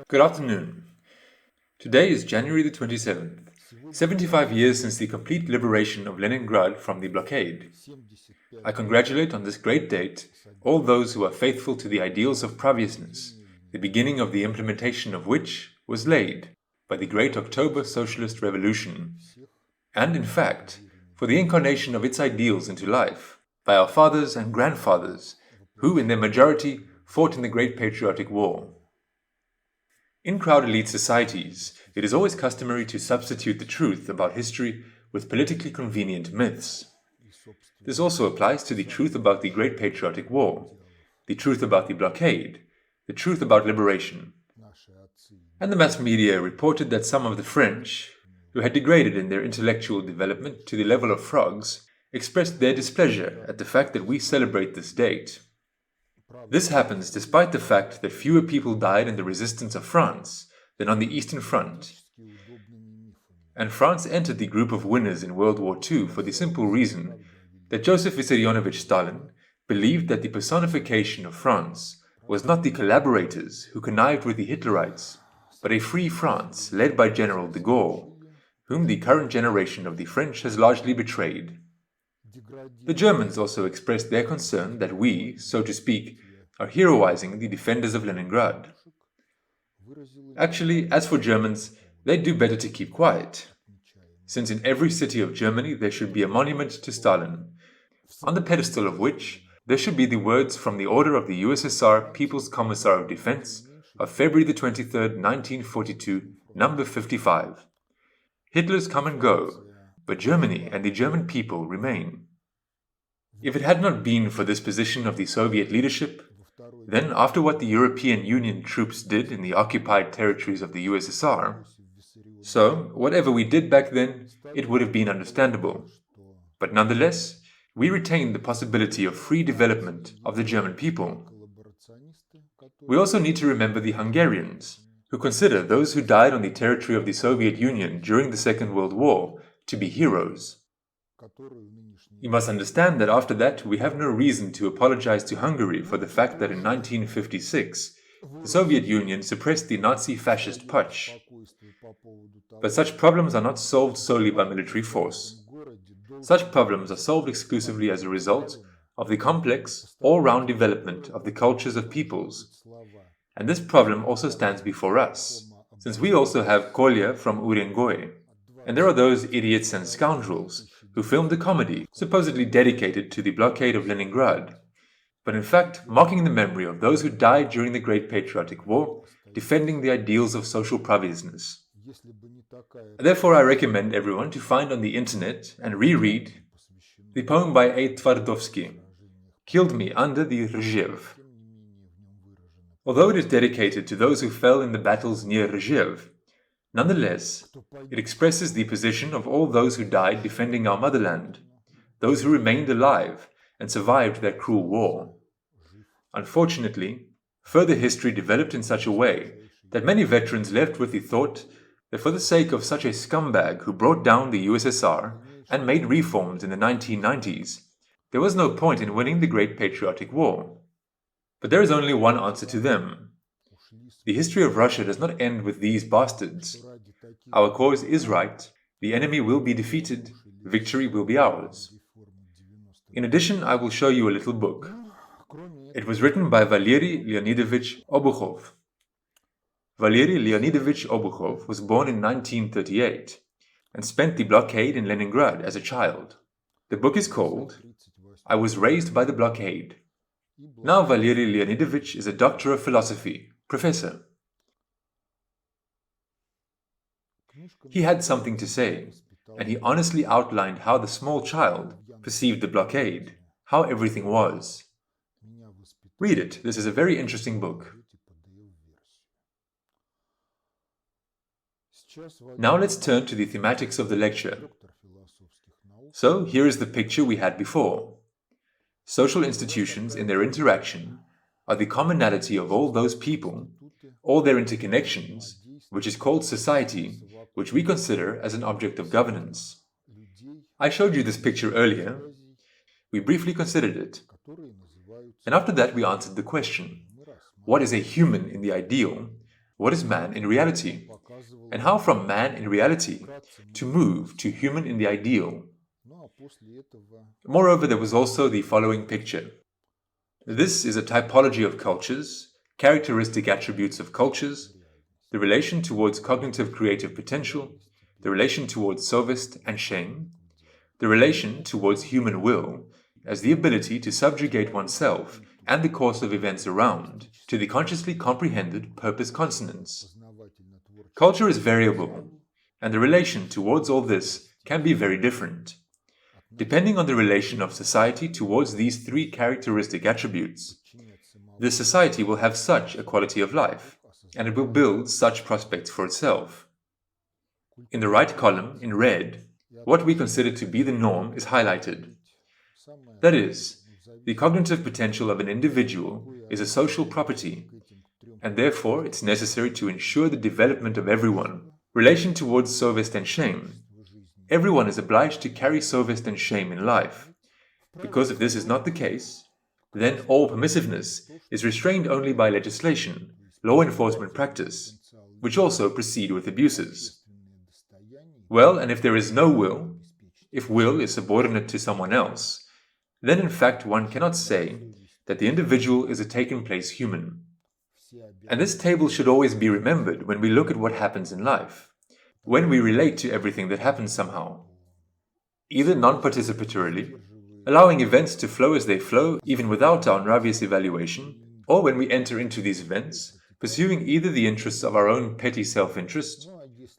Good afternoon. Today is January the 27th, 75 years since the complete liberation of Leningrad from the blockade. I congratulate on this great date all those who are faithful to the ideals of praviousness, the beginning of the implementation of which was laid by the great October Socialist Revolution, and in fact, for the incarnation of its ideals into life by our fathers and grandfathers, who in their majority fought in the Great Patriotic War. In crowd elite societies, it is always customary to substitute the truth about history with politically convenient myths. This also applies to the truth about the Great Patriotic War, the truth about the blockade, the truth about liberation. And the mass media reported that some of the French, who had degraded in their intellectual development to the level of frogs, expressed their displeasure at the fact that we celebrate this date. This happens despite the fact that fewer people died in the resistance of France than on the Eastern Front. And France entered the group of winners in World War II for the simple reason that Joseph Vissarionovich Stalin believed that the personification of France was not the collaborators who connived with the Hitlerites, but a free France led by General de Gaulle, whom the current generation of the French has largely betrayed. The Germans also expressed their concern that we, so to speak, are heroizing the defenders of Leningrad. Actually, as for Germans, they'd do better to keep quiet, since in every city of Germany there should be a monument to Stalin, on the pedestal of which there should be the words from the order of the USSR People's Commissar of Defense of February the 23rd, 1942, number 55. Hitlers come and go, but Germany and the German people remain. If it had not been for this position of the Soviet leadership, then after what the European Union troops did in the occupied territories of the USSR, so whatever we did back then, it would have been understandable. But nonetheless, we retained the possibility of free development of the German people. We also need to remember the Hungarians, who consider those who died on the territory of the Soviet Union during the Second World War to be heroes. You must understand that after that we have no reason to apologize to Hungary for the fact that in 1956 the Soviet Union suppressed the Nazi-fascist putsch. But such problems are not solved solely by military force. Such problems are solved exclusively as a result of the complex, all-round development of the cultures of peoples. And this problem also stands before us, since we also have Kolya from Urengoy, and there are those idiots and scoundrels who filmed a comedy supposedly dedicated to the blockade of Leningrad, but in fact mocking the memory of those who died during the Great Patriotic War, defending the ideals of social praviousness. Therefore I recommend everyone to find on the internet and reread the poem by A. Twardowski, Killed Me Under the Rzhev. Although it is dedicated to those who fell in the battles near Rzhev, nonetheless, it expresses the position of all those who died defending our motherland, those who remained alive and survived that cruel war. Unfortunately, further history developed in such a way that many veterans left with the thought that for the sake of such a scumbag who brought down the USSR and made reforms in the 1990s, there was no point in winning the Great Patriotic War. But there is only one answer to them. The history of Russia does not end with these bastards. Our cause is right, the enemy will be defeated, victory will be ours. In addition, I will show you a little book. It was written by Valery Leonidovich Obukhov. Valery Leonidovich Obukhov was born in 1938 and spent the blockade in Leningrad as a child. The book is called I Was Raised by the Blockade. Now Valery Leonidovich is a doctor of philosophy, professor. He had something to say, and he honestly outlined how the small child perceived the blockade, how everything was. Read it, this is a very interesting book. Now let's turn to the thematics of the lecture. So here is the picture we had before. Social institutions in their interaction are the commonality of all those people, all their interconnections, which is called society, which we consider as an object of governance. I showed you this picture earlier. We briefly considered it. And after that we answered the question, what is a human in the ideal, what is man in reality, and how from man in reality to move to human in the ideal. Moreover, there was also the following picture. This is a typology of cultures, characteristic attributes of cultures, the relation towards cognitive creative potential, the relation towards sovest and shame, the relation towards human will as the ability to subjugate oneself and the course of events around to the consciously comprehended purpose consonants. Culture is variable, and the relation towards all this can be very different. Depending on the relation of society towards these three characteristic attributes, the society will have such a quality of life, and it will build such prospects for itself. In the right column, in red, what we consider to be the norm is highlighted. That is, the cognitive potential of an individual is a social property, and therefore it's necessary to ensure the development of everyone. Relation towards sovest and shame. Everyone is obliged to carry sovest and shame in life, because if this is not the case, then all permissiveness is restrained only by legislation, law enforcement practice, which also proceed with abuses. Well, and if there is no will, if will is subordinate to someone else, then in fact one cannot say that the individual is a taken-place human. And this table should always be remembered when we look at what happens in life, when we relate to everything that happens somehow. Either non-participatorily, allowing events to flow as they flow even without our obvious evaluation, or when we enter into these events, pursuing either the interests of our own petty self-interest,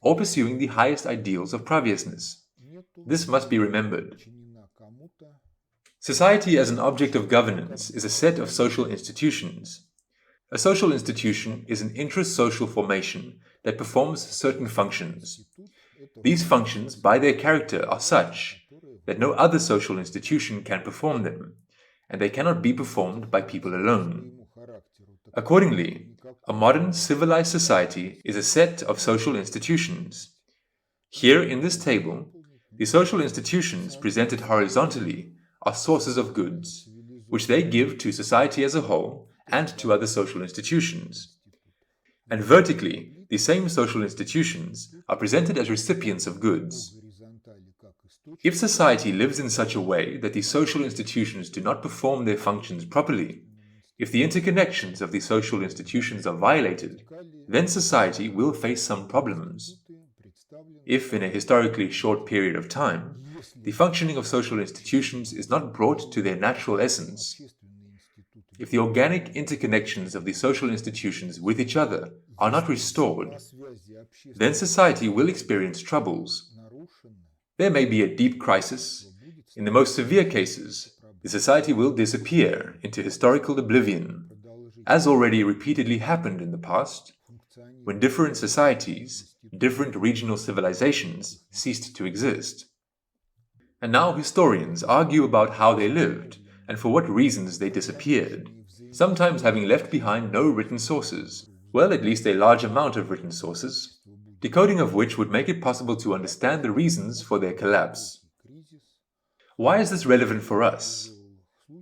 or pursuing the highest ideals of previousness. This must be remembered. Society as an object of governance is a set of social institutions. A social institution is an intra-social formation that performs certain functions. These functions, by their character, are such that no other social institution can perform them, and they cannot be performed by people alone. Accordingly, a modern civilized society is a set of social institutions. Here in this table, the social institutions presented horizontally are sources of goods, which they give to society as a whole and to other social institutions. And vertically, the same social institutions are presented as recipients of goods. If society lives in such a way that the social institutions do not perform their functions properly, if the interconnections of the social institutions are violated, then society will face some problems. If in a historically short period of time, the functioning of social institutions is not brought to their natural essence, if the organic interconnections of the social institutions with each other are not restored, then society will experience troubles. There may be a deep crisis. In the most severe cases, the society will disappear into historical oblivion, as already repeatedly happened in the past, when different societies, different regional civilizations ceased to exist. And now historians argue about how they lived and for what reasons they disappeared, sometimes having left behind no written sources, well, at least a large amount of written sources, decoding of which would make it possible to understand the reasons for their collapse. Why is this relevant for us?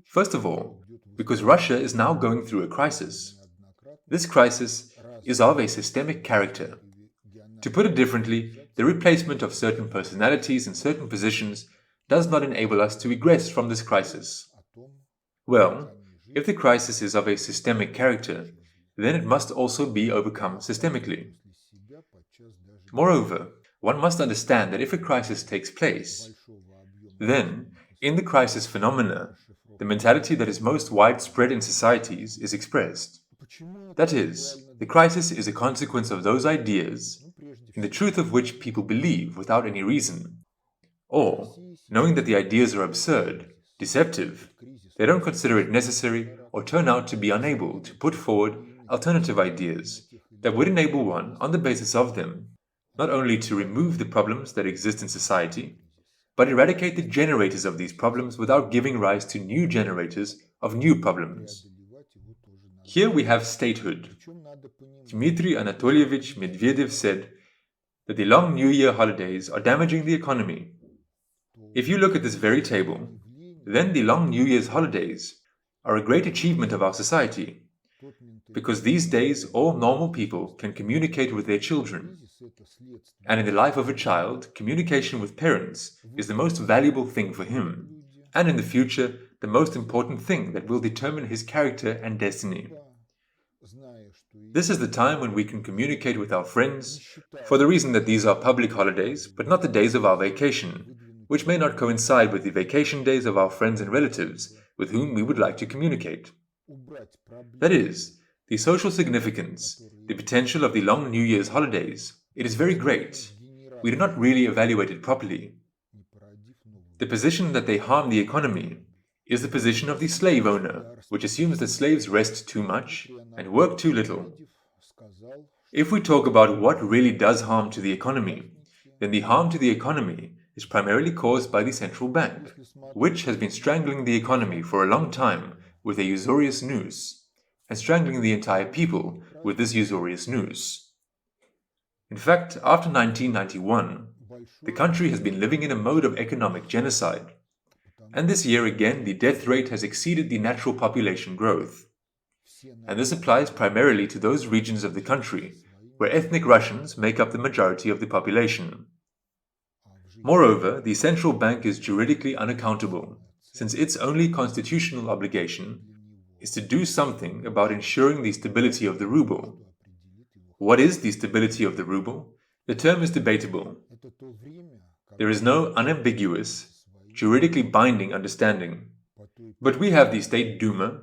First of all, because Russia is now going through a crisis. This crisis is of a systemic character. To put it differently, the replacement of certain personalities in certain positions does not enable us to egress from this crisis. Well, if the crisis is of a systemic character, then it must also be overcome systemically. Moreover, one must understand that if a crisis takes place, then, in the crisis phenomena, the mentality that is most widespread in societies is expressed. That is, the crisis is a consequence of those ideas, in the truth of which people believe without any reason, or, knowing that the ideas are absurd, deceptive, they don't consider it necessary or turn out to be unable to put forward alternative ideas that would enable one, on the basis of them, not only to remove the problems that exist in society, but eradicate the generators of these problems without giving rise to new generators of new problems. Here we have statehood. Dmitry Anatolievich Medvedev said that the long New Year holidays are damaging the economy. If you look at this very table, then the long New Year's holidays are a great achievement of our society. because these days all normal people can communicate with their children. And in the life of a child, communication with parents is the most valuable thing for him, and in the future, the most important thing that will determine his character and destiny. This is the time when we can communicate with our friends, for the reason that these are public holidays, but not the days of our vacation, which may not coincide with the vacation days of our friends and relatives with whom we would like to communicate. That is, the social significance, the potential of the long New Year's holidays, it is very great. We do not really evaluate it properly. The position that they harm the economy is the position of the slave owner, which assumes that slaves rest too much and work too little. If we talk about what really does harm to the economy, then the harm to the economy is primarily caused by the central bank, which has been strangling the economy for a long time with a usurious noose, and strangling the entire people with this usurious noose. In fact, after 1991, the country has been living in a mode of economic genocide, and this year again the death rate has exceeded the natural population growth. And this applies primarily to those regions of the country where ethnic Russians make up the majority of the population. Moreover, the central bank is juridically unaccountable, since its only constitutional obligation is to do something about ensuring the stability of the ruble. What is the stability of the ruble? The term is debatable. There is no unambiguous, juridically binding understanding. But we have the State Duma,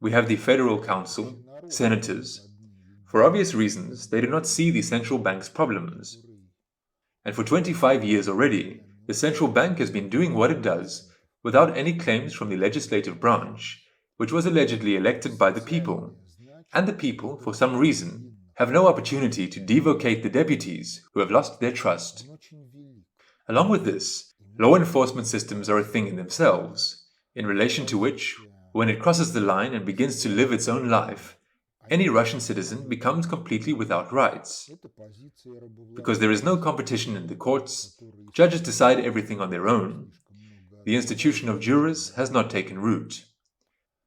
we have the Federal Council, senators. For obvious reasons, they do not see the central bank's problems. And for 25 years already, the central bank has been doing what it does without any claims from the legislative branch, which was allegedly elected by the people. And the people, for some reason, have no opportunity to devocate the deputies who have lost their trust. Along with this, law enforcement systems are a thing in themselves, in relation to which, when it crosses the line and begins to live its own life, any Russian citizen becomes completely without rights. Because there is no competition in the courts, judges decide everything on their own. The institution of jurors has not taken root.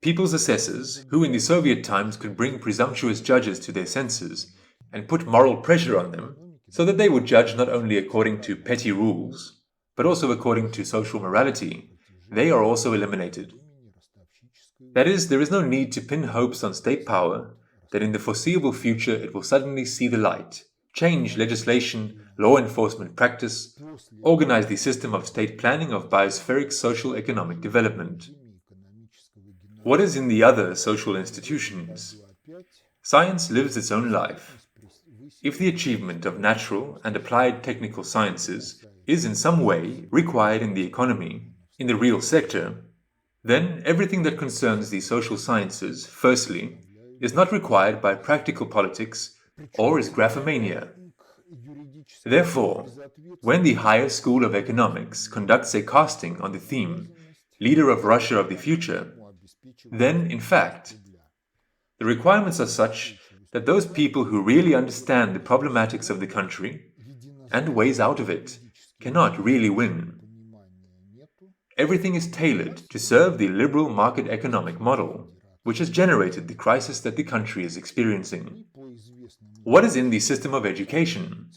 People's assessors, who in the Soviet times could bring presumptuous judges to their senses and put moral pressure on them, so that they would judge not only according to petty rules, but also according to social morality, they are also eliminated. That is, there is no need to pin hopes on state power that in the foreseeable future it will suddenly see the light, change legislation, law enforcement practice, organize the system of state planning of biospheric social economic development. What is in the other social institutions? Science lives its own life. If the achievement of natural and applied technical sciences is in some way required in the economy, in the real sector, then everything that concerns the social sciences, firstly, is not required by practical politics or is graphomania. Therefore, when the higher school of economics conducts a casting on the theme Leader of Russia of the Future, then, in fact, the requirements are such that those people who really understand the problematics of the country and ways out of it cannot really win. Everything is tailored to serve the liberal market economic model, which has generated the crisis that the country is experiencing. What is in the system of education?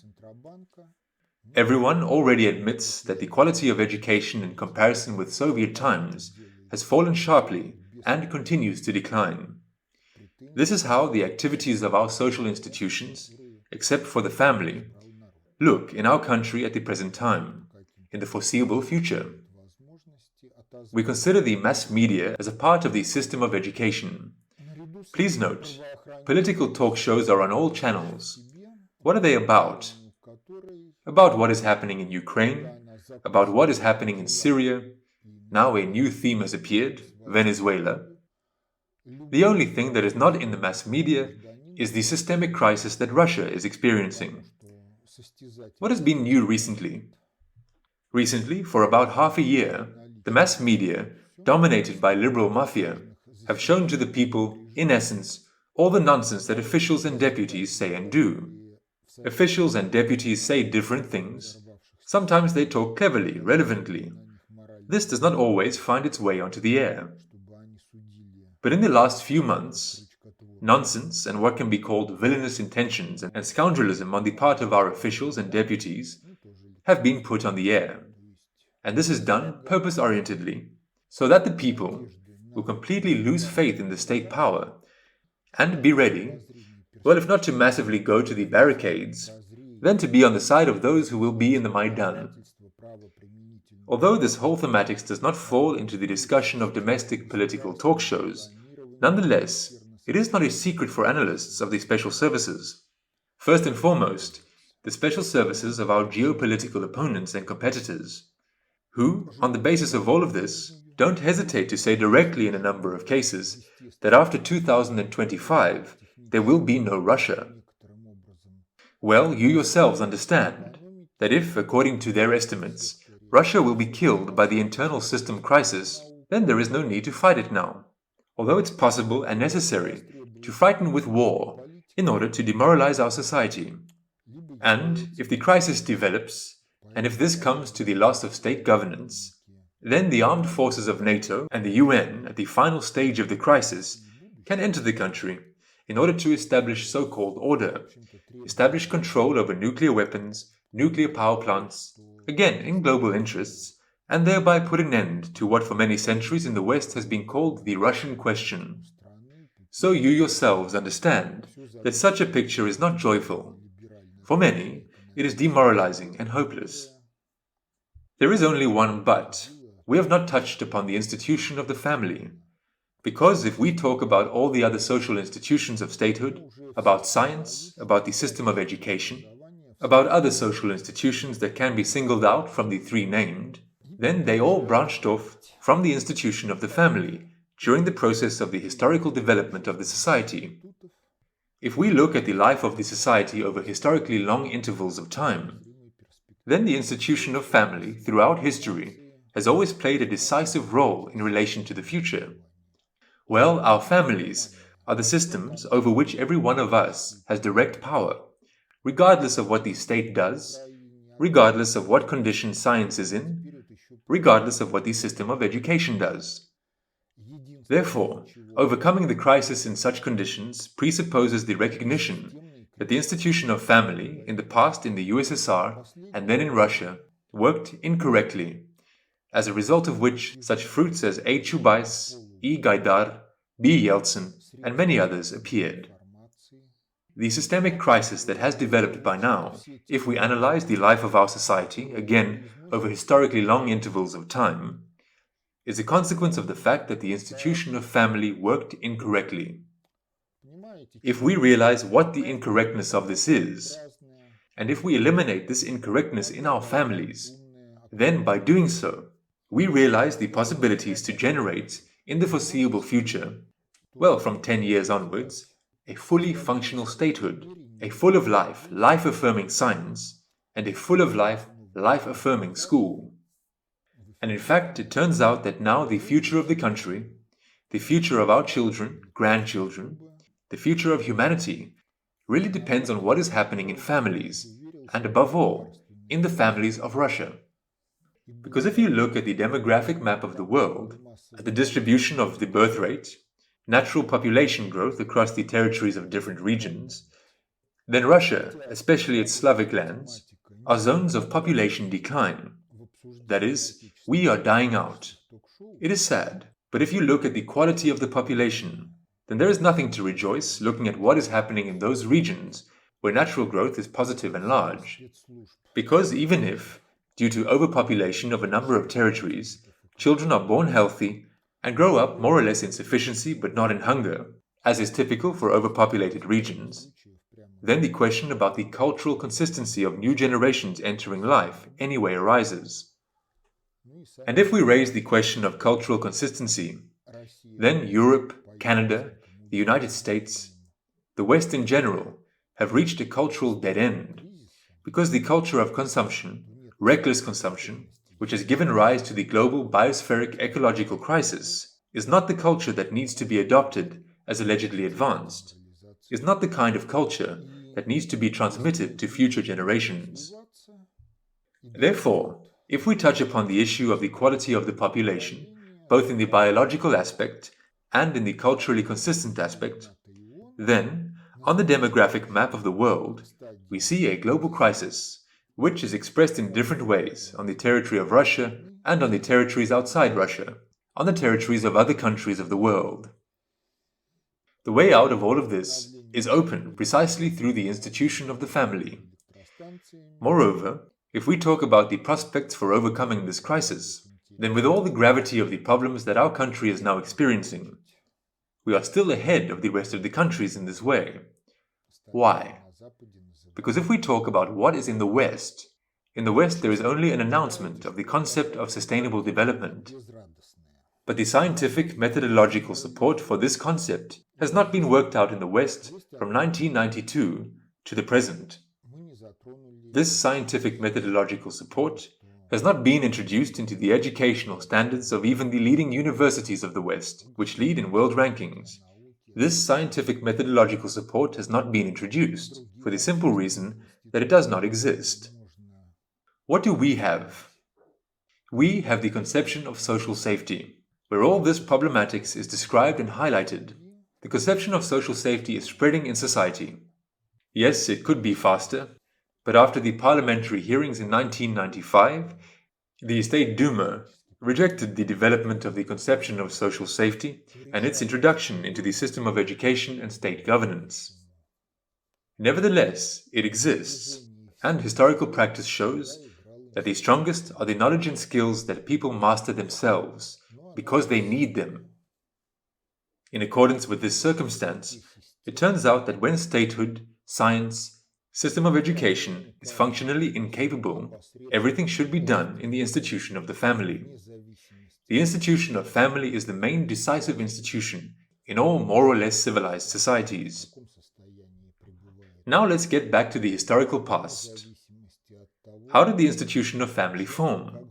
Everyone already admits that the quality of education in comparison with Soviet times has fallen sharply and continues to decline. This is how the activities of our social institutions, except for the family, look in our country at the present time, in the foreseeable future. We consider the mass media as a part of the system of education. Please note, political talk shows are on all channels. What are they about? About what is happening in Ukraine, about what is happening in Syria. Now a new theme has appeared, Venezuela. The only thing that is not in the mass media is the systemic crisis that Russia is experiencing. What has been new recently? Recently, for about half a year, the mass media, dominated by liberal mafia, have shown to the people, in essence, all the nonsense that officials and deputies say and do. Officials and deputies say different things. Sometimes they talk cleverly, relevantly. This does not always find its way onto the air. But in the last few months, nonsense and what can be called villainous intentions and scoundrelism on the part of our officials and deputies have been put on the air. And this is done purpose-orientedly, so that the people will completely lose faith in the state power and be ready, well, if not to massively go to the barricades, then to be on the side of those who will be in the Maidan. Although this whole thematics does not fall into the discussion of domestic political talk shows, nonetheless, it is not a secret for analysts of the special services. First and foremost, the special services of our geopolitical opponents and competitors, who, on the basis of all of this, don't hesitate to say directly in a number of cases that after 2025 there will be no Russia. Well, you yourselves understand that if, according to their estimates, Russia will be killed by the internal system crisis, then there is no need to fight it now, although it's possible and necessary to frighten with war in order to demoralize our society. And if the crisis develops, and if this comes to the loss of state governance, then the armed forces of NATO and the UN at the final stage of the crisis can enter the country in order to establish so-called order, establish control over nuclear weapons, nuclear power plants, again in global interests, and thereby put an end to what for many centuries in the West has been called the Russian question. So you yourselves understand that such a picture is not joyful. For many, it is demoralizing and hopeless. There is only one but. We have not touched upon the institution of the family. Because if we talk about all the other social institutions of statehood, about science, about the system of education, about other social institutions that can be singled out from the three named, then they all branched off from the institution of the family during the process of the historical development of the society. If we look at the life of the society over historically long intervals of time, then the institution of family throughout history has always played a decisive role in relation to the future. Well, our families are the systems over which every one of us has direct power, regardless of what the state does, regardless of what condition science is in, regardless of what the system of education does. Therefore, overcoming the crisis in such conditions presupposes the recognition that the institution of family in the past in the USSR and then in Russia worked incorrectly, as a result of which such fruits as A. Chubais, E. Gaidar, B. Yeltsin, and many others appeared. The systemic crisis that has developed by now, if we analyze the life of our society, again over historically long intervals of time, is a consequence of the fact that the institution of family worked incorrectly. If we realize what the incorrectness of this is, and if we eliminate this incorrectness in our families, then by doing so, we realize the possibilities to generate, in the foreseeable future, well, from 10 years onwards, a fully functional statehood, a full of life, life-affirming science, and a full of life, life-affirming school. And in fact, it turns out that now the future of the country, the future of our children, grandchildren, the future of humanity, really depends on what is happening in families, and above all, in the families of Russia. Because if you look at the demographic map of the world, at the distribution of the birth rate, natural population growth across the territories of different regions, then Russia, especially its Slavic lands, are zones of population decline. That is, we are dying out. It is sad, but if you look at the quality of the population, then there is nothing to rejoice looking at what is happening in those regions where natural growth is positive and large. Because even if, due to overpopulation of a number of territories, children are born healthy and grow up more or less in sufficiency but not in hunger, as is typical for overpopulated regions, then the question about the cultural consistency of new generations entering life anyway arises. And if we raise the question of cultural consistency, then Europe, Canada, the United States, the West in general, have reached a cultural dead end, because the culture of consumption, reckless consumption, which has given rise to the global biospheric ecological crisis, is not the culture that needs to be adopted as allegedly advanced, is not the kind of culture that needs to be transmitted to future generations. Therefore, if we touch upon the issue of the quality of the population, both in the biological aspect and in the culturally consistent aspect, Then, on the demographic map of the world, we see a global crisis, which is expressed in different ways on the territory of Russia and on the territories outside Russia, on the territories of other countries of the world. The way out of all of this is open precisely through the institution of the family. Moreover, if we talk about the prospects for overcoming this crisis, then with all the gravity of the problems that our country is now experiencing, we are still ahead of the rest of the countries in this way. Why? Because if we talk about what is in the West there is only an announcement of the concept of sustainable development. But the scientific methodological support for this concept has not been worked out in the West from 1992 to the present. This scientific methodological support has not been introduced into the educational standards of even the leading universities of the West, which lead in world rankings. This scientific methodological support has not been introduced, for the simple reason that it does not exist. What do we have? We have the conception of social safety, where all this problematics is described and highlighted. The conception of social safety is spreading in society. Yes, it could be faster, but after the parliamentary hearings in 1995, the State Duma rejected the development of the conception of social safety and its introduction into the system of education and state governance. Nevertheless, it exists, and historical practice shows that the strongest are the knowledge and skills that people master themselves, because they need them. In accordance with this circumstance, it turns out that when statehood, science, system of education is functionally incapable, everything should be done in the institution of the family. The institution of family is the main decisive institution in all more or less civilized societies. Now let's get back to the historical past. How did the institution of family form?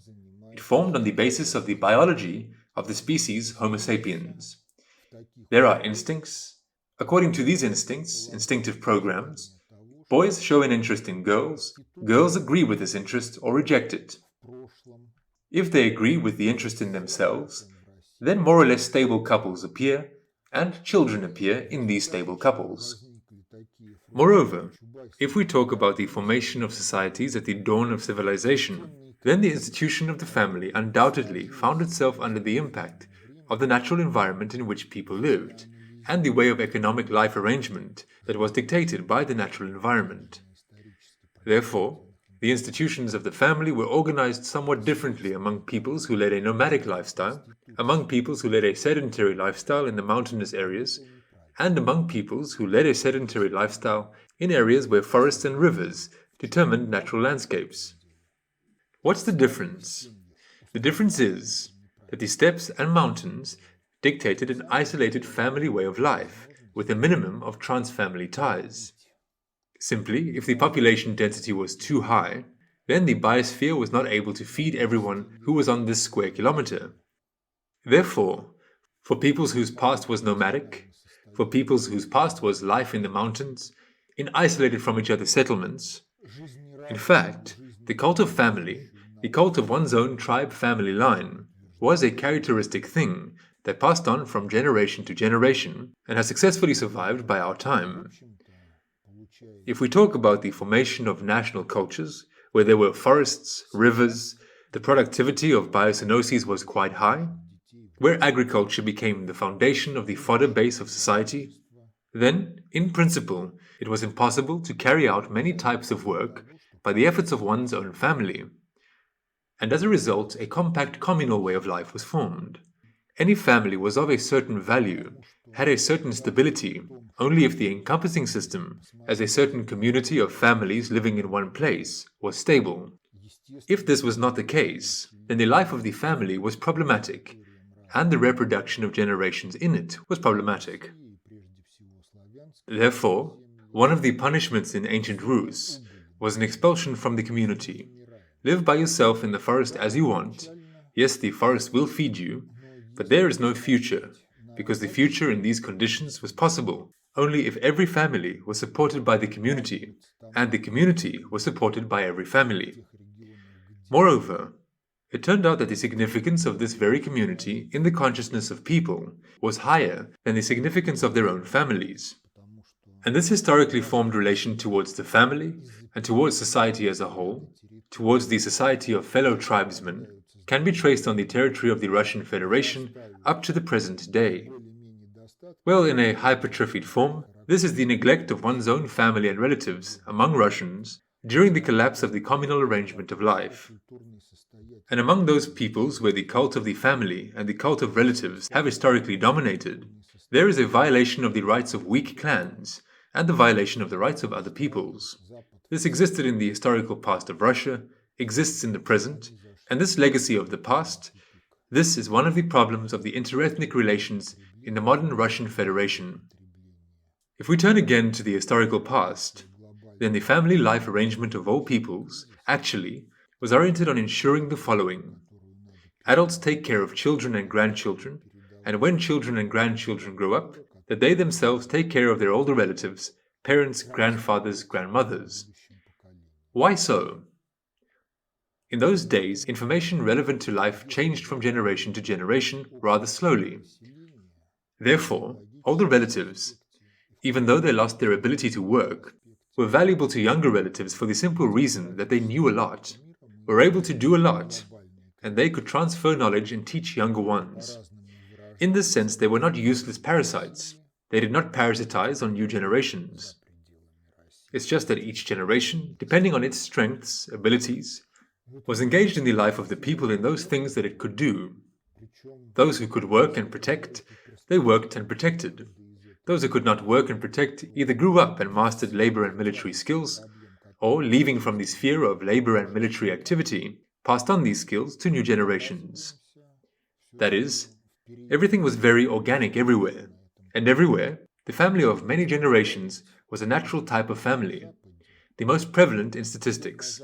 It formed on the basis of the biology of the species Homo sapiens. There are instincts. According to these instincts, instinctive programs, boys show an interest in girls, girls agree with this interest or reject it. If they agree with the interest in themselves, then more or less stable couples appear, and children appear in these stable couples. Moreover, if we talk about the formation of societies at the dawn of civilization, then the institution of the family undoubtedly found itself under the impact of the natural environment in which people lived, and the way of economic life arrangement that was dictated by the natural environment. Therefore, the institutions of the family were organized somewhat differently among peoples who led a nomadic lifestyle, among peoples who led a sedentary lifestyle in the mountainous areas, and among peoples who led a sedentary lifestyle in areas where forests and rivers determined natural landscapes. What's the difference? The difference is that the steppes and mountains dictated an isolated family way of life, with a minimum of trans-family ties. Simply, if the population density was too high, then the biosphere was not able to feed everyone who was on this square kilometer. Therefore, for peoples whose past was nomadic, for peoples whose past was life in the mountains, in isolated from each other settlements, in fact, the cult of family, the cult of one's own tribe-family line, was a characteristic thing that passed on from generation to generation and has successfully survived by our time. If we talk about the formation of national cultures, where there were forests, rivers, the productivity of biocenoses was quite high, where agriculture became the foundation of the fodder base of society, then, in principle, it was impossible to carry out many types of work by the efforts of one's own family. And as a result, a compact communal way of life was formed. Any family was of a certain value, had a certain stability, only if the encompassing system, as a certain community of families living in one place, was stable. If this was not the case, then the life of the family was problematic, and the reproduction of generations in it was problematic. Therefore, one of the punishments in ancient Rus was an expulsion from the community. Live by yourself in the forest as you want. Yes, the forest will feed you, but there is no future, because the future in these conditions was possible only if every family was supported by the community, and the community was supported by every family. Moreover, it turned out that the significance of this very community in the consciousness of people was higher than the significance of their own families. And this historically formed relation towards the family and towards society as a whole, towards the society of fellow tribesmen, can be traced on the territory of the Russian Federation up to the present day. Well, in a hypertrophied form, this is the neglect of one's own family and relatives among Russians during the collapse of the communal arrangement of life. And among those peoples where the cult of the family and the cult of relatives have historically dominated, there is a violation of the rights of weak clans and the violation of the rights of other peoples. This existed in the historical past of Russia, exists in the present, and this legacy of the past, this is one of the problems of the interethnic relations in the modern Russian Federation. If we turn again to the historical past, then the family life arrangement of all peoples, actually, was oriented on ensuring the following. Adults take care of children and grandchildren, and when children and grandchildren grow up, that they themselves take care of their older relatives, parents, grandfathers, grandmothers. Why so? In those days, information relevant to life changed from generation to generation rather slowly. Therefore, older relatives, even though they lost their ability to work, were valuable to younger relatives for the simple reason that they knew a lot, were able to do a lot, and they could transfer knowledge and teach younger ones. In this sense, they were not useless parasites. They did not parasitize on new generations. It's just that each generation, depending on its strengths, abilities, was engaged in the life of the people in those things that it could do. Those who could work and protect, they worked and protected. Those who could not work and protect either grew up and mastered labor and military skills, or, leaving from the sphere of labor and military activity, passed on these skills to new generations. That is, everything was very organic everywhere, and everywhere, the family of many generations was a natural type of family, the most prevalent in statistics.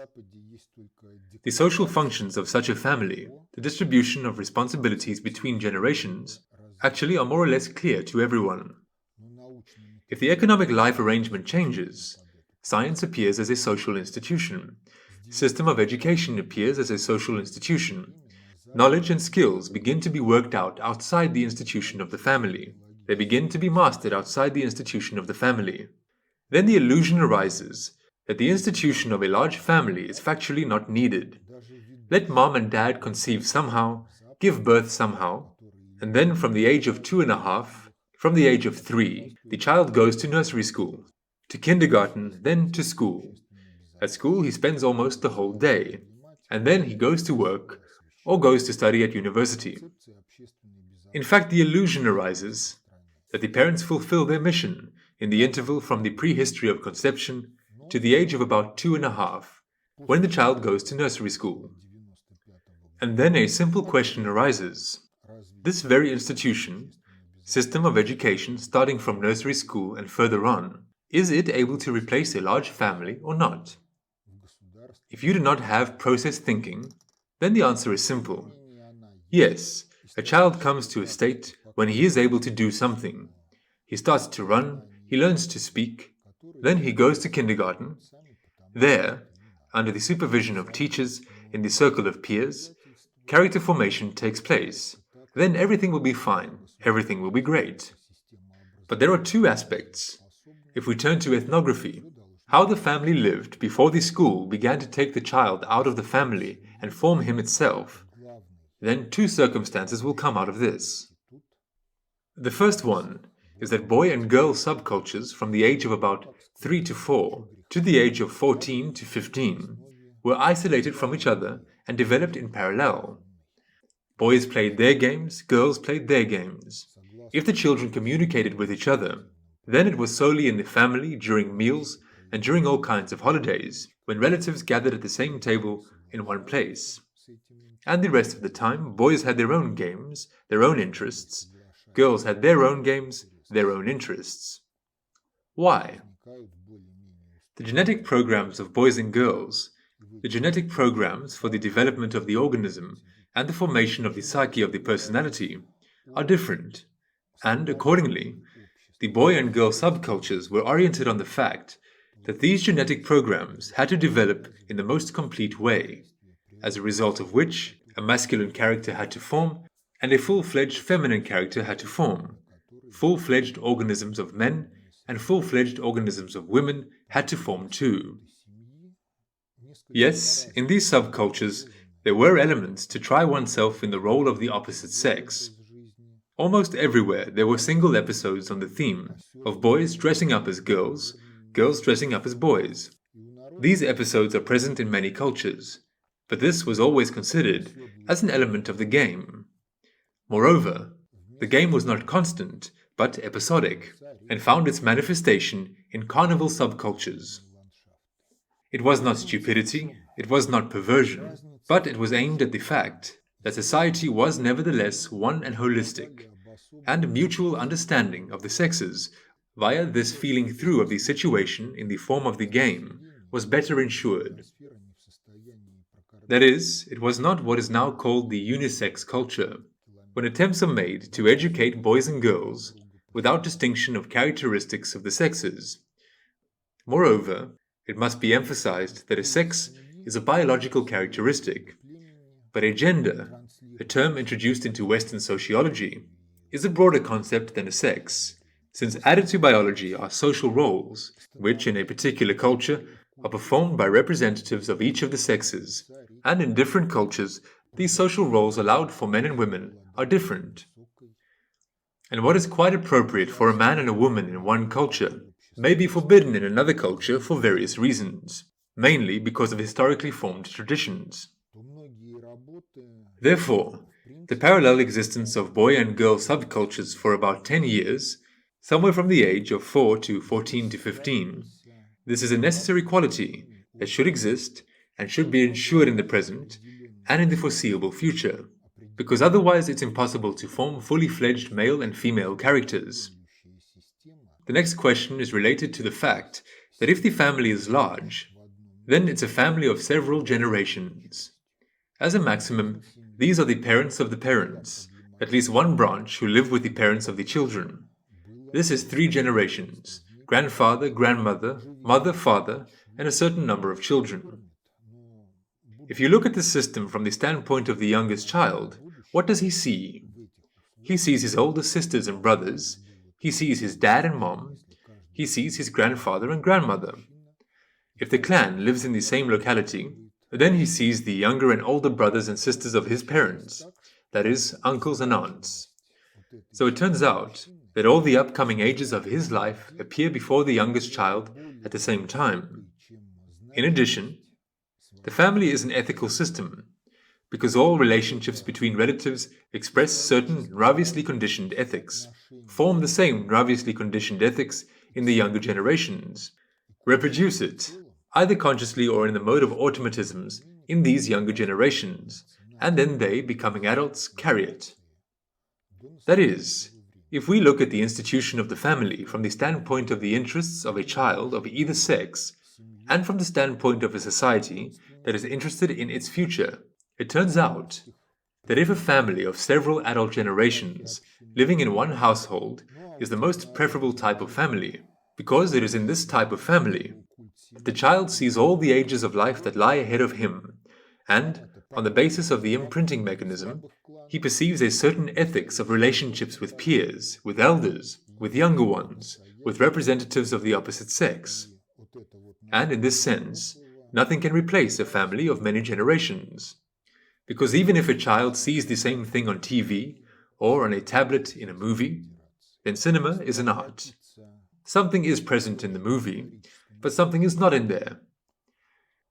The social functions of such a family, the distribution of responsibilities between generations, actually are more or less clear to everyone. If the economic life arrangement changes, science appears as a social institution, system of education appears as a social institution, knowledge and skills begin to be worked out outside the institution of the family. They begin to be mastered outside the institution of the family. Then the illusion arises that the institution of a large family is factually not needed. Let mom and dad conceive somehow, give birth somehow, and then from the age of 2.5, from the age of 3, the child goes to nursery school, to kindergarten, then to school. At school he spends almost the whole day, and then he goes to work or goes to study at university. In fact, the illusion arises that the parents fulfill their mission in the interval from the prehistory of conception to the age of about 2.5, when the child goes to nursery school. And then a simple question arises. This very institution, system of education starting from nursery school and further on, is it able to replace a large family or not? If you do not have process thinking, then the answer is simple. Yes, a child comes to a state when he is able to do something. He starts to run, he learns to speak, then he goes to kindergarten. There, under the supervision of teachers, in the circle of peers, character formation takes place. Then everything will be fine, everything will be great. But there are two aspects. If we turn to ethnography, how the family lived before the school began to take the child out of the family and form him itself, then two circumstances will come out of this. The first one is that boy and girl subcultures from the age of about 3 to 4 to the age of 14 to 15 were isolated from each other and developed in parallel. Boys played their games, girls played their games. If the children communicated with each other, then it was solely in the family during meals and during all kinds of holidays, when relatives gathered at the same table in one place. And the rest of the time, boys had their own games, their own interests. Girls had their own games, their own interests. Why? The genetic programs of boys and girls, the genetic programs for the development of the organism and the formation of the psyche of the personality, are different, and accordingly, the boy and girl subcultures were oriented on the fact that these genetic programs had to develop in the most complete way, as a result of which a masculine character had to form and a full-fledged feminine character had to form, full-fledged organisms of men and full-fledged organisms of women had to form too. Yes, in these subcultures, there were elements to try oneself in the role of the opposite sex. Almost everywhere there were single episodes on the theme of boys dressing up as girls, girls dressing up as boys. These episodes are present in many cultures, but this was always considered as an element of the game. Moreover, the game was not constant, but episodic, and found its manifestation in carnival subcultures. It was not stupidity, it was not perversion, but it was aimed at the fact that society was nevertheless one and holistic, and mutual understanding of the sexes via this feeling through of the situation in the form of the game was better ensured. That is, it was not what is now called the unisex culture, when attempts are made to educate boys and girls without distinction of characteristics of the sexes. Moreover, it must be emphasized that a sex is a biological characteristic, but a gender, a term introduced into Western sociology, is a broader concept than a sex, since added to biology are social roles, which in a particular culture are performed by representatives of each of the sexes, and in different cultures these social roles allowed for men and women are different. And what is quite appropriate for a man and a woman in one culture may be forbidden in another culture for various reasons, mainly because of historically formed traditions. Therefore, the parallel existence of boy and girl subcultures for about 10 years, somewhere from the age of 4 to 14 to 15, this is a necessary quality that should exist and should be ensured in the present and in the foreseeable future, because otherwise it's impossible to form fully fledged male and female characters. The next question is related to the fact that if the family is large, then it's a family of several generations. As a maximum, these are the parents of the parents, at least one branch who live with the parents of the children. This is 3 generations: grandfather, grandmother, mother, father, and a certain number of children. If you look at the system from the standpoint of the youngest child, what does he see? He sees his older sisters and brothers, he sees his dad and mom, he sees his grandfather and grandmother. If the clan lives in the same locality, then he sees the younger and older brothers and sisters of his parents, that is, uncles and aunts. So it turns out that all the upcoming ages of his life appear before the youngest child at the same time. In addition, the family is an ethical system, because all relationships between relatives express certain raviously conditioned ethics, form the same raviously conditioned ethics in the younger generations, reproduce it, either consciously or in the mode of automatisms, in these younger generations, and then they, becoming adults, carry it. That is, if we look at the institution of the family from the standpoint of the interests of a child of either sex, and from the standpoint of a society that is interested in its future, it turns out that if a family of several adult generations living in one household is the most preferable type of family, because it is in this type of family that the child sees all the ages of life that lie ahead of him, and, on the basis of the imprinting mechanism, he perceives a certain ethics of relationships with peers, with elders, with younger ones, with representatives of the opposite sex. And in this sense, nothing can replace a family of many generations. Because even if a child sees the same thing on TV or on a tablet in a movie, then cinema is an art. Something is present in the movie, but something is not in there.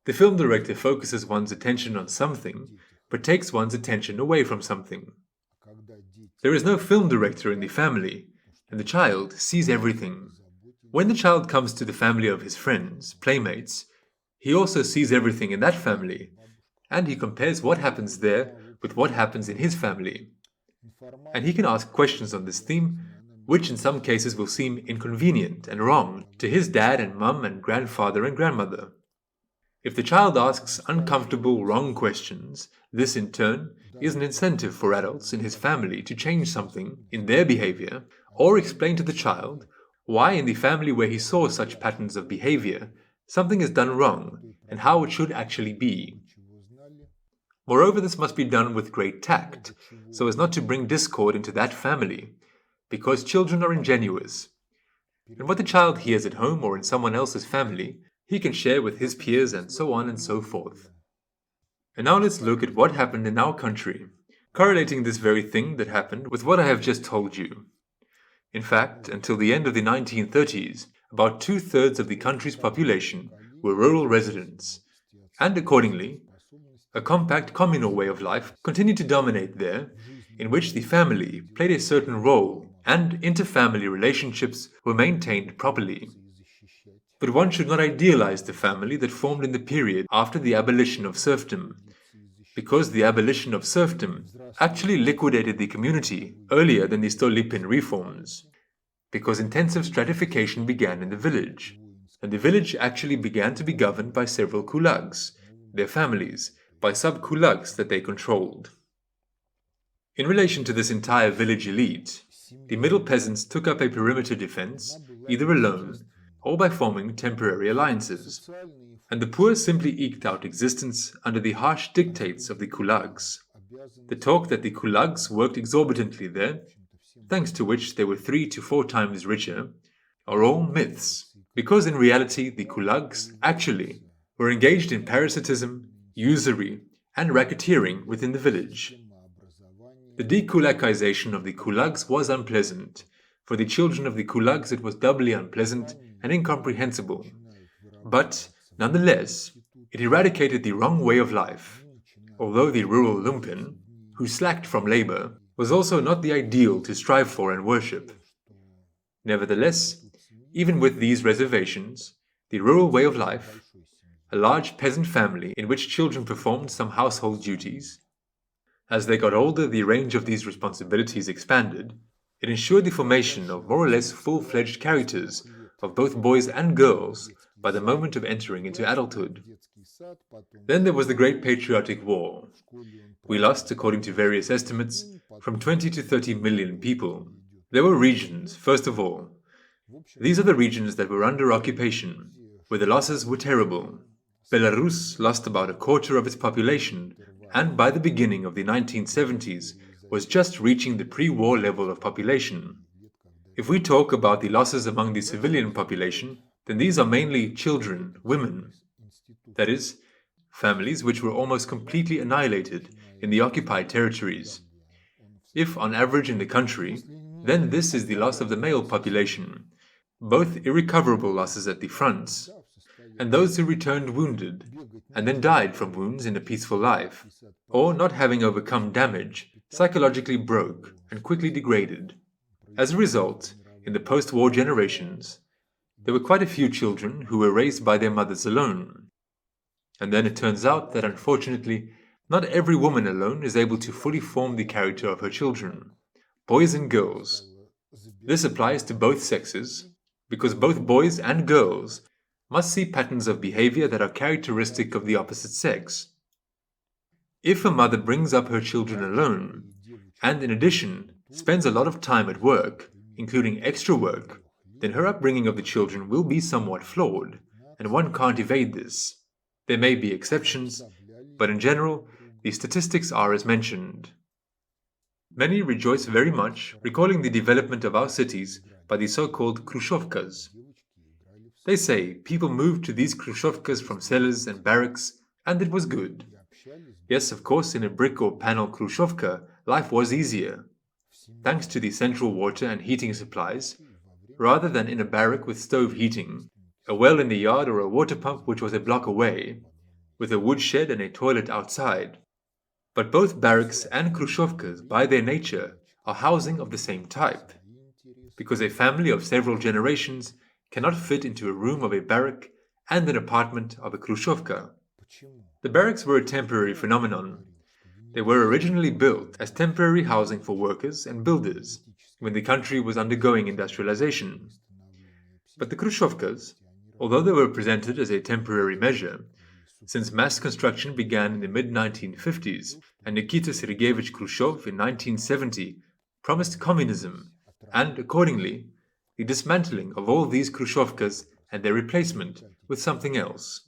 The film director focuses one's attention on something, but takes one's attention away from something. There is no film director in the family, and the child sees everything. When the child comes to the family of his friends, playmates, he also sees everything in that family, and he compares what happens there with what happens in his family. And he can ask questions on this theme, which in some cases will seem inconvenient and wrong to his dad and mum and grandfather and grandmother. If the child asks uncomfortable, wrong questions, this in turn is an incentive for adults in his family to change something in their behavior, or explain to the child why in the family where he saw such patterns of behavior, something is done wrong, and how it should actually be. Moreover, this must be done with great tact, so as not to bring discord into that family, because children are ingenuous. and what the child hears at home or in someone else's family, he can share with his peers and so on and so forth. And now let's look at what happened in our country, correlating this very thing that happened with what I have just told you. In fact, until the end of the 1930s, about 2/3 of the country's population were rural residents, and accordingly, a compact communal way of life continued to dominate there, in which the family played a certain role and interfamily relationships were maintained properly. But one should not idealize the family that formed in the period after the abolition of serfdom, because the abolition of serfdom actually liquidated the community earlier than the Stolypin reforms, because intensive stratification began in the village, and the village actually began to be governed by several kulaks, their families, by sub-kulaks that they controlled. In relation to this entire village elite, the middle peasants took up a perimeter defense, either alone or by forming temporary alliances, and the poor simply eked out existence under the harsh dictates of the kulaks. The talk that the kulaks worked exorbitantly there, thanks to which they were 3 to 4 times richer, are all myths, because in reality the kulaks actually were engaged in parasitism, usury, and racketeering within the village. The dekulakization of the kulaks was unpleasant. For the children of the kulaks it was doubly unpleasant and incomprehensible. But, nonetheless, it eradicated the wrong way of life, although the rural lumpen, who slacked from labor, was also not the ideal to strive for and worship. Nevertheless, even with these reservations, the rural way of life, a large peasant family in which children performed some household duties, as they got older the range of these responsibilities expanded, it ensured the formation of more or less full-fledged characters of both boys and girls by the moment of entering into adulthood. Then there was the Great Patriotic War. We lost, according to various estimates, from 20 to 30 million people. There were regions, first of all. These are the regions that were under occupation, where the losses were terrible. Belarus lost about 1/4 of its population, and by the beginning of the 1970s was just reaching the pre-war level of population. If we talk about the losses among the civilian population, then these are mainly children, women. That is, families which were almost completely annihilated in the occupied territories. If on average in the country, then this is the loss of the male population, both irrecoverable losses at the fronts, and those who returned wounded, and then died from wounds in a peaceful life, or not having overcome damage, psychologically broke and quickly degraded. As a result, in the post-war generations, there were quite a few children who were raised by their mothers alone. And then it turns out that unfortunately, not every woman alone is able to fully form the character of her children, boys and girls. This applies to both sexes, because both boys and girls must see patterns of behavior that are characteristic of the opposite sex. If a mother brings up her children alone, and in addition spends a lot of time at work, including extra work, then her upbringing of the children will be somewhat flawed, and one can't evade this. There may be exceptions, but in general, the statistics are as mentioned. Many rejoice very much recalling the development of our cities by the so-called Kruschyovkas. They say people moved to these Kruschyovkas from cellars and barracks, and it was good. Yes, of course, in a brick or panel Kruschyovka, life was easier, thanks to the central water and heating supplies, rather than in a barrack with stove heating, a well in the yard or a water pump which was a block away, with a wood shed and a toilet outside. But both barracks and Kruschyovkas, by their nature, are housing of the same type, because a family of several generations cannot fit into a room of a barrack and an apartment of a Kruschyovka. The barracks were a temporary phenomenon. They were originally built as temporary housing for workers and builders when the country was undergoing industrialization. But the Kruschyovkas, although they were presented as a temporary measure, since mass construction began in the mid-1950s and Nikita Sergeyevich Khrushchev in 1970 promised communism and, accordingly, the dismantling of all these Kruschyovkas and their replacement with something else.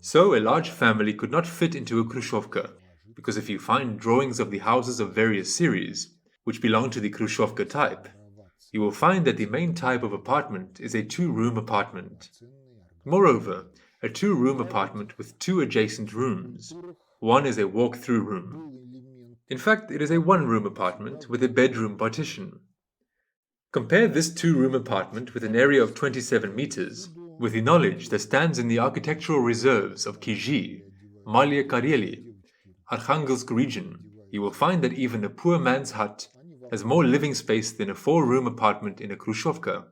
So a large family could not fit into a Kruschyovka, because if you find drawings of the houses of various series, which belong to the Kruschyovka type, you will find that the main type of apartment is a two-room apartment. Moreover, a two-room apartment with two adjacent rooms. One is a walk-through room. In fact, it is a one-room apartment with a bedroom partition. Compare this two-room apartment with an area of 27 meters, with the knowledge that stands in the architectural reserves of Kizhi, Malye Kareli, Arkhangelsk region. You will find that even a poor man's hut has more living space than a four-room apartment in a Kruschyovka.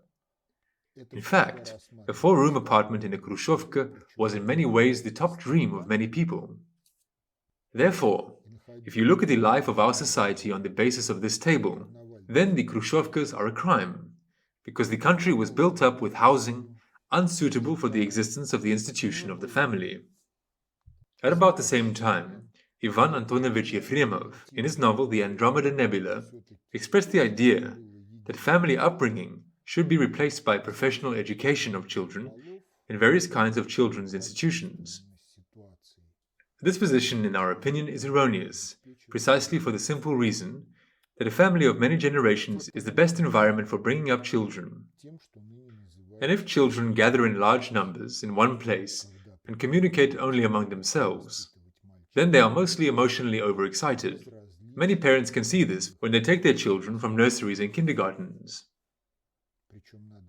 In fact, a four-room apartment in a Kruschyovka was in many ways the top dream of many people. Therefore, if you look at the life of our society on the basis of this table, then the Kruschyovkas are a crime, because the country was built up with housing unsuitable for the existence of the institution of the family. At about the same time, Ivan Antonovich Efremov, in his novel The Andromeda Nebula, expressed the idea that family upbringing should be replaced by professional education of children in various kinds of children's institutions. This position, in our opinion, is erroneous, precisely for the simple reason that a family of many generations is the best environment for bringing up children. And if children gather in large numbers in one place and communicate only among themselves, then they are mostly emotionally overexcited. Many parents can see this when they take their children from nurseries and kindergartens.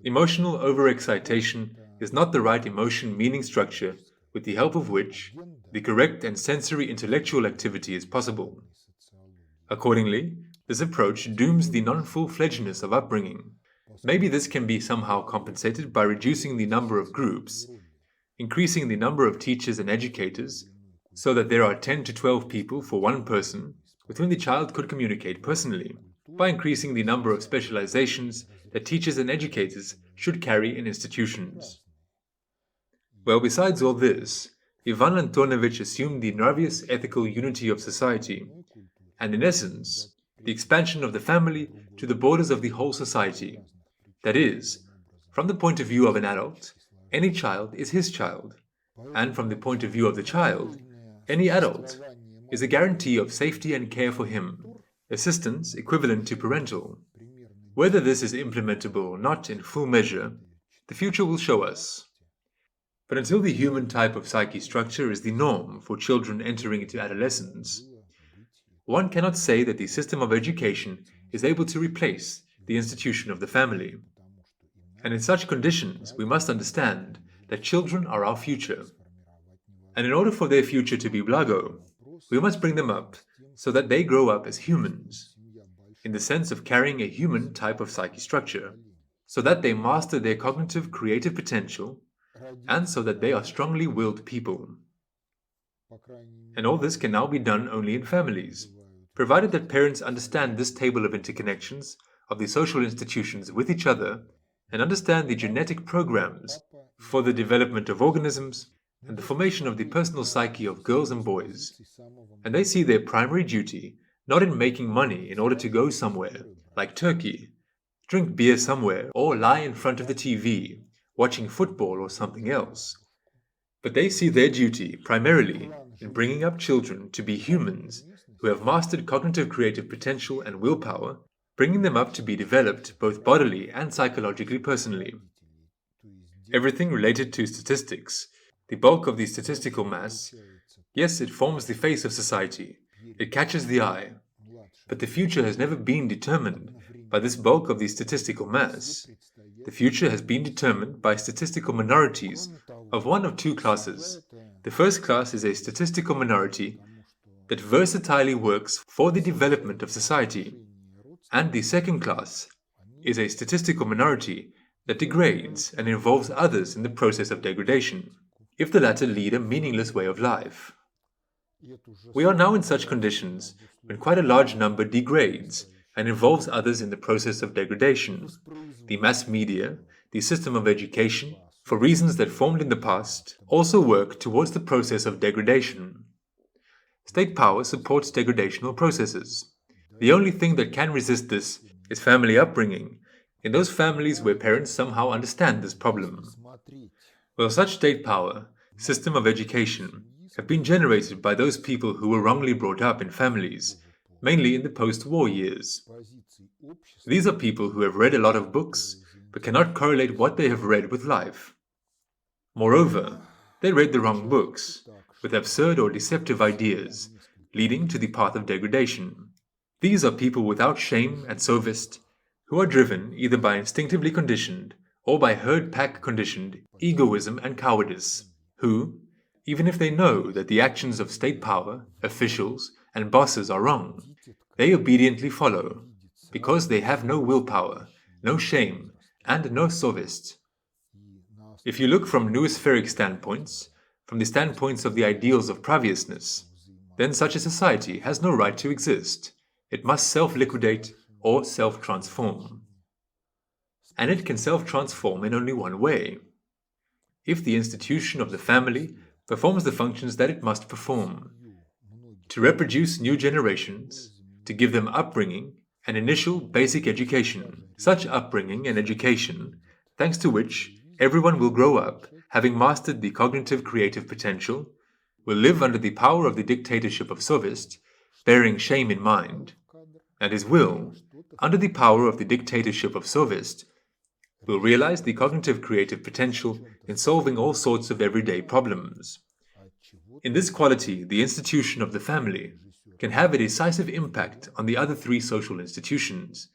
Emotional overexcitation is not the right emotion-meaning structure with the help of which the correct and sensory intellectual activity is possible. Accordingly, this approach dooms the non-full-fledgedness of upbringing. Maybe this can be somehow compensated by reducing the number of groups, increasing the number of teachers and educators, so that there are 10 to 12 people for one person with whom the child could communicate personally, by increasing the number of specializations that teachers and educators should carry in institutions. Well, besides all this, Ivan Antonovich assumed the nervous ethical unity of society, and in essence, the expansion of the family to the borders of the whole society. That is, from the point of view of an adult, any child is his child, and from the point of view of the child, any adult is a guarantee of safety and care for him, assistance equivalent to parental. Whether this is implementable or not in full measure, the future will show us. But until the human type of psyche structure is the norm for children entering into adolescence, one cannot say that the system of education is able to replace the institution of the family. And in such conditions, we must understand that children are our future. And in order for their future to be blago, we must bring them up so that they grow up as humans, in the sense of carrying a human type of psyche structure, so that they master their cognitive creative potential, and so that they are strongly willed people. And all this can now be done only in families, provided that parents understand this table of interconnections of the social institutions with each other and understand the genetic programs for the development of organisms and the formation of the personal psyche of girls and boys. And they see their primary duty not in making money in order to go somewhere, like Turkey, drink beer somewhere, or lie in front of the TV, watching football or something else. But they see their duty primarily in bringing up children to be humans who have mastered cognitive creative potential and willpower, bringing them up to be developed both bodily and psychologically personally. Everything related to statistics, the bulk of the statistical mass, yes, it forms the face of society, it catches the eye, but the future has never been determined by this bulk of the statistical mass. The future has been determined by statistical minorities of one of two classes. The first class is a statistical minority that versatilely works for the development of society, and the second class is a statistical minority that degrades and involves others in the process of degradation, if the latter lead a meaningless way of life. We are now in such conditions when quite a large number degrades and involves others in the process of degradation. The mass media, the system of education, for reasons that formed in the past, also work towards the process of degradation. State power supports degradational processes. The only thing that can resist this is family upbringing, in those families where parents somehow understand this problem. Well, such state power, system of education, have been generated by those people who were wrongly brought up in families mainly in the post-war years. These are people who have read a lot of books, but cannot correlate what they have read with life. Moreover, they read the wrong books, with absurd or deceptive ideas, leading to the path of degradation. These are people without shame and sovest, who are driven either by instinctively conditioned or by herd-pack conditioned egoism and cowardice, who, even if they know that the actions of state power, officials, and bosses are wrong, they obediently follow, because they have no willpower, no shame, and no sovest. If you look from noospheric standpoints, from the standpoints of the ideals of previousness, then such a society has no right to exist. It must self-liquidate or self-transform. And it can self-transform in only one way: if the institution of the family performs the functions that it must perform, to reproduce new generations, to give them upbringing, an initial basic education, such upbringing and education, thanks to which everyone will grow up, having mastered the cognitive creative potential, will live under the power of the dictatorship of sovest, bearing shame in mind, and his will, under the power of the dictatorship of sovest, will realize the cognitive creative potential in solving all sorts of everyday problems. In this quality, the institution of the family can have a decisive impact on the other three social institutions,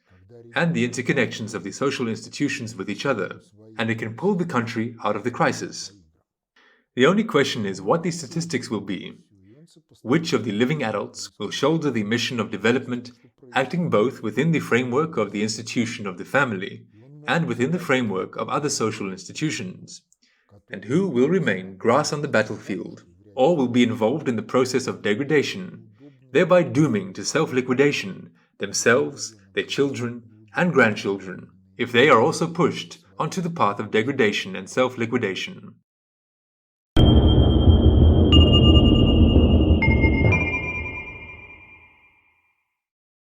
and the interconnections of the social institutions with each other, and it can pull the country out of the crisis. The only question is what the statistics will be. Which of the living adults will shoulder the mission of development, acting both within the framework of the institution of the family and within the framework of other social institutions, and who will remain grass on the battlefield, or will be involved in the process of degradation, thereby dooming to self-liquidation themselves, their children, and grandchildren, if they are also pushed onto the path of degradation and self-liquidation.